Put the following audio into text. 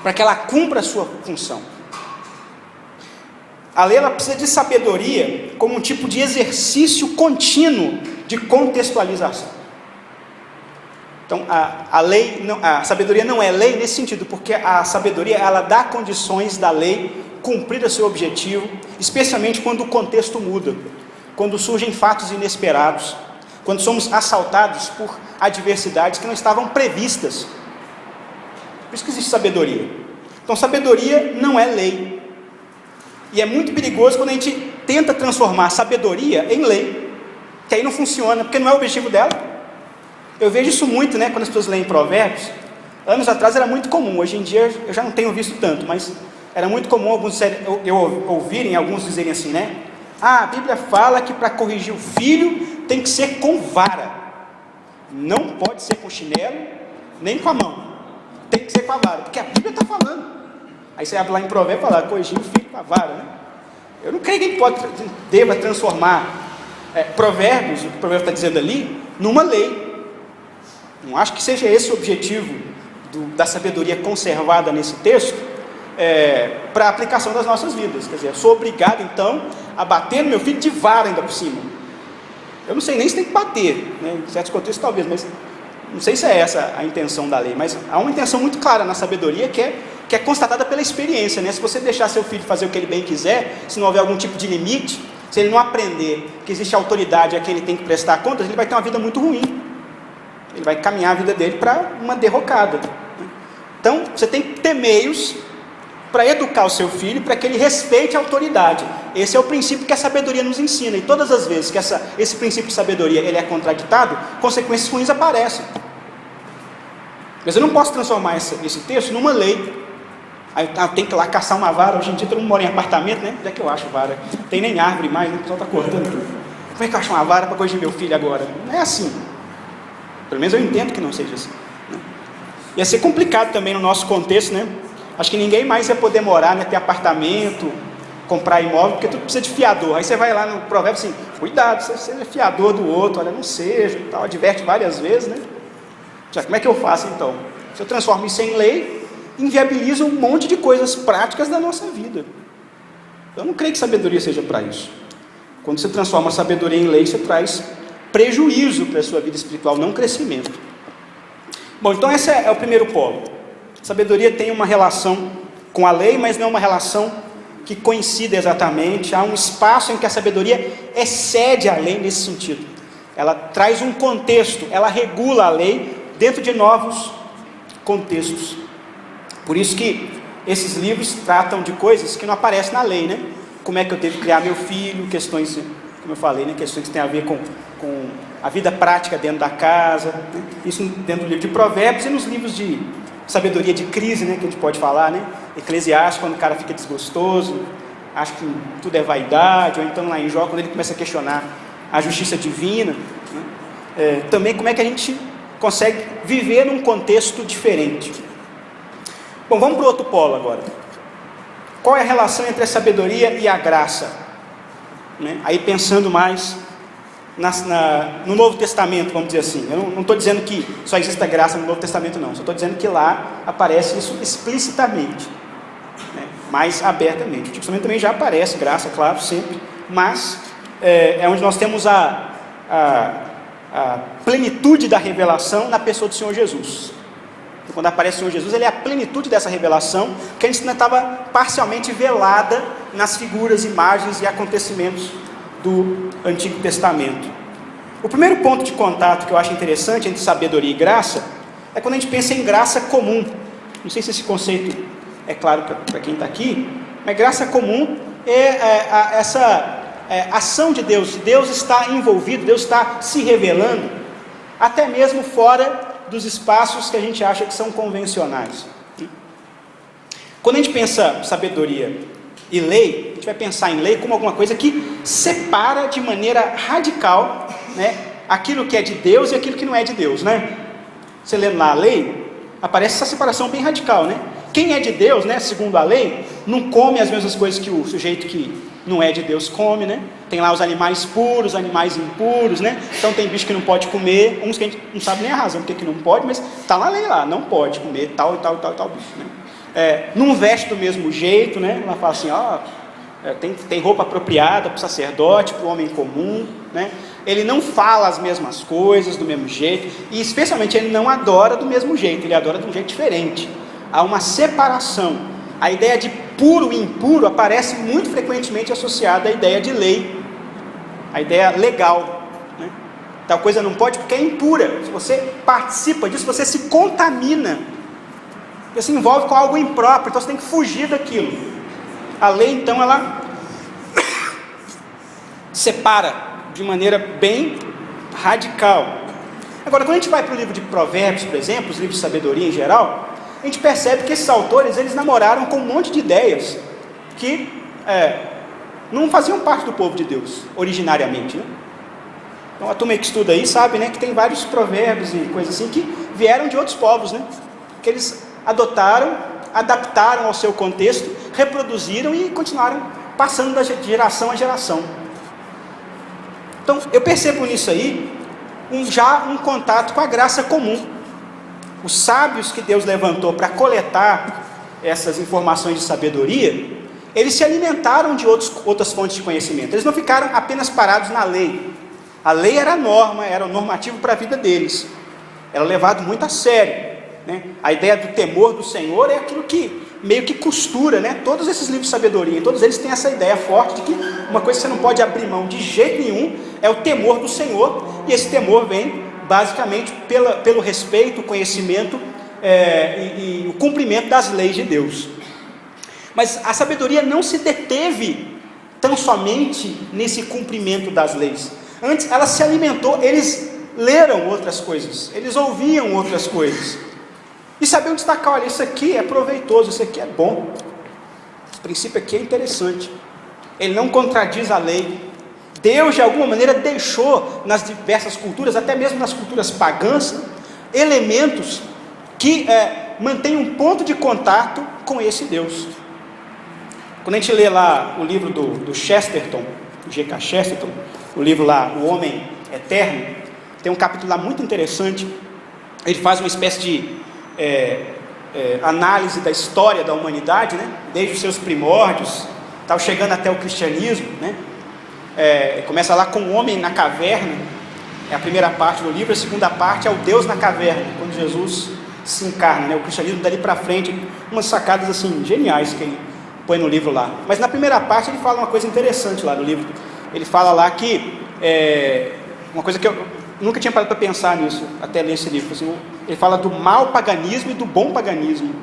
para que ela cumpra a sua função. A lei, ela precisa de sabedoria como um tipo de exercício contínuo de contextualização. Então, a sabedoria não é lei nesse sentido, porque a sabedoria, ela dá condições da lei cumprir o seu objetivo, especialmente quando o contexto muda, quando surgem fatos inesperados, quando somos assaltados por adversidades que não estavam previstas. Por isso que existe sabedoria. Então, sabedoria não é lei. E é muito perigoso quando a gente tenta transformar sabedoria em lei, que aí não funciona, porque não é o objetivo dela. Eu vejo isso muito, né, quando as pessoas leem Provérbios. Anos atrás era muito comum, hoje em dia eu já não tenho visto tanto, mas era muito comum ouvirem alguns dizerem assim, né? A Bíblia fala que para corrigir o filho tem que ser com vara, não pode ser com chinelo, nem com a mão, tem que ser com a vara, porque a Bíblia está falando. Aí você abre lá em Provérbios e fala, corrigir o filho com a vara, né? Eu não creio que a gente deva transformar Provérbios, o que o Provérbio está dizendo ali, numa lei. Não acho que seja esse o objetivo da sabedoria conservada nesse texto, para a aplicação das nossas vidas. Quer dizer, eu sou obrigado então a bater no meu filho de vara ainda por cima. Eu não sei nem se tem que bater, né? Em certos contextos talvez, mas não sei se é essa a intenção da lei, mas há uma intenção muito clara na sabedoria que é constatada pela experiência, né? Se você deixar seu filho fazer o que ele bem quiser, se não houver algum tipo de limite, se ele não aprender que existe autoridade a quem ele tem que prestar contas, ele vai ter uma vida muito ruim. Ele vai caminhar a vida dele para uma derrocada. Então, você tem que ter meios para educar o seu filho, para que ele respeite a autoridade. Esse é o princípio que a sabedoria nos ensina. E todas as vezes que esse princípio de sabedoria ele é contraditado, consequências ruins aparecem. Mas eu não posso transformar esse texto numa lei. Aí eu tenho que ir lá caçar uma vara. Hoje em dia todo mundo mora em apartamento, né? Onde é que eu acho vara? Tem nem árvore mais, né? O pessoal está cortando tudo. Como é que eu acho uma vara para corrigir meu filho agora? Não é assim. Pelo menos eu entendo que não seja assim, né? Ia ser complicado também no nosso contexto, né? Acho que ninguém mais ia poder morar, né? Ter apartamento, comprar imóvel, porque tudo precisa de fiador. Aí você vai lá no provérbio assim, cuidado, você seja fiador do outro, olha, não seja e tal, adverte várias vezes, né? Já como é que eu faço então? Se eu transformo isso em lei, inviabiliza um monte de coisas práticas da nossa vida. Eu não creio que sabedoria seja para isso. Quando você transforma a sabedoria em lei, você traz prejuízo para a sua vida espiritual, não crescimento. Bom, então esse é o primeiro polo. A sabedoria tem uma relação com a lei, mas não é uma relação que coincida exatamente. Há um espaço em que a sabedoria excede a lei nesse sentido. Ela traz um contexto, ela regula a lei dentro de novos contextos. Por isso que esses livros tratam de coisas que não aparecem na lei, né? Como é que eu devo criar meu filho, questões, como eu falei, né? Questões que têm a ver com a vida prática dentro da casa, né? Isso dentro do livro de Provérbios e nos livros de sabedoria de crise, né? Que a gente pode falar, né? Eclesiastes, quando o cara fica desgostoso, acha que tudo é vaidade, ou então lá em Jó, quando ele começa a questionar a justiça divina, né? Também como é que a gente consegue viver num contexto diferente. Bom, vamos para o outro polo agora. Qual é a relação entre a sabedoria e a graça? Né? Aí pensando mais no Novo Testamento, vamos dizer assim. Eu não estou dizendo que só existe a graça no Novo Testamento, não. Só estou dizendo que lá aparece isso explicitamente, né? Mais abertamente. O Antigo Testamento também já aparece graça, claro, sempre. Mas é onde nós temos a plenitude da revelação na pessoa do Senhor Jesus. Quando aparece o Senhor Jesus, ele é a plenitude dessa revelação, que antes ainda estava parcialmente velada nas figuras, imagens e acontecimentos do Antigo Testamento. O primeiro ponto de contato que eu acho interessante entre sabedoria e graça é quando a gente pensa em graça comum. Não sei se esse conceito é claro para quem está aqui, mas graça comum é essa ação de Deus. Deus está envolvido, Deus está se revelando, até mesmo fora dos espaços que a gente acha que são convencionais. Quando a gente pensa sabedoria e lei, a gente vai pensar em lei como alguma coisa que separa de maneira radical, né, aquilo que é de Deus e aquilo que não é de Deus, né? Você lendo lá a lei, aparece essa separação bem radical, né? Quem é de Deus, né, segundo a lei, não come as mesmas coisas que o sujeito que não é de Deus come, né? Tem lá os animais puros, animais impuros, né? Então tem bicho que não pode comer, uns que a gente não sabe nem a razão porque que não pode, mas está na lei lá, não pode comer tal e tal e tal e tal bicho, né? não veste do mesmo jeito, né? Ela fala assim, tem roupa apropriada para o sacerdote, para o homem comum, né? Ele não fala as mesmas coisas do mesmo jeito, e especialmente ele não adora do mesmo jeito, ele adora de um jeito diferente. Há uma separação. A ideia de puro e impuro aparece muito frequentemente associada à ideia de lei, a ideia legal, né? Tal coisa não pode porque é impura. Se você participa disso, você se contamina, você se envolve com algo impróprio, então você tem que fugir daquilo. A lei, então, ela separa de maneira bem radical. Agora, quando a gente vai para o livro de Provérbios, por exemplo, os livros de sabedoria em geral, a gente percebe que esses autores, eles namoraram com um monte de ideias que não faziam parte do povo de Deus, originariamente, né? Então, a turma que estuda aí sabe, né, que tem vários provérbios e coisas assim que vieram de outros povos, né? Que eles adotaram, adaptaram ao seu contexto, reproduziram e continuaram passando de geração a geração. Então, eu percebo nisso aí já um contato com a graça comum. Os sábios que Deus levantou para coletar essas informações de sabedoria, eles se alimentaram de outras fontes de conhecimento. Eles não ficaram apenas parados na lei. A lei era a norma, era o normativo para a vida deles. Era levado muito a sério, né? A ideia do temor do Senhor é aquilo que meio que costura, né? Todos esses livros de sabedoria, todos eles têm essa ideia forte de que uma coisa que você não pode abrir mão de jeito nenhum é o temor do Senhor, e esse temor vem basicamente pelo respeito, o conhecimento e o cumprimento das leis de Deus. Mas a sabedoria não se deteve tão somente nesse cumprimento das leis. Antes ela se alimentou, eles leram outras coisas, eles ouviam outras coisas, e sabiam destacar, olha, isso aqui é proveitoso, isso aqui é bom, esse princípio aqui é interessante, ele não contradiz a lei. Deus de alguma maneira deixou nas diversas culturas, até mesmo nas culturas pagãs, elementos que mantêm um ponto de contato com esse Deus. Quando a gente lê lá o livro do Chesterton, G.K. Chesterton, o livro lá, O Homem Eterno, tem um capítulo lá muito interessante. Ele faz uma espécie de análise da história da humanidade, né? Desde os seus primórdios, tal, chegando até o cristianismo, né? Começa lá com o homem na caverna, é a primeira parte do livro. A segunda parte é o Deus na caverna, quando Jesus se encarna, né? O cristianismo dali para frente, umas sacadas assim geniais que ele põe no livro lá. Mas na primeira parte ele fala uma coisa interessante lá no livro. Ele fala lá que uma coisa que eu nunca tinha parado para pensar nisso até ler esse livro, assim, ele fala do mau paganismo e do bom paganismo.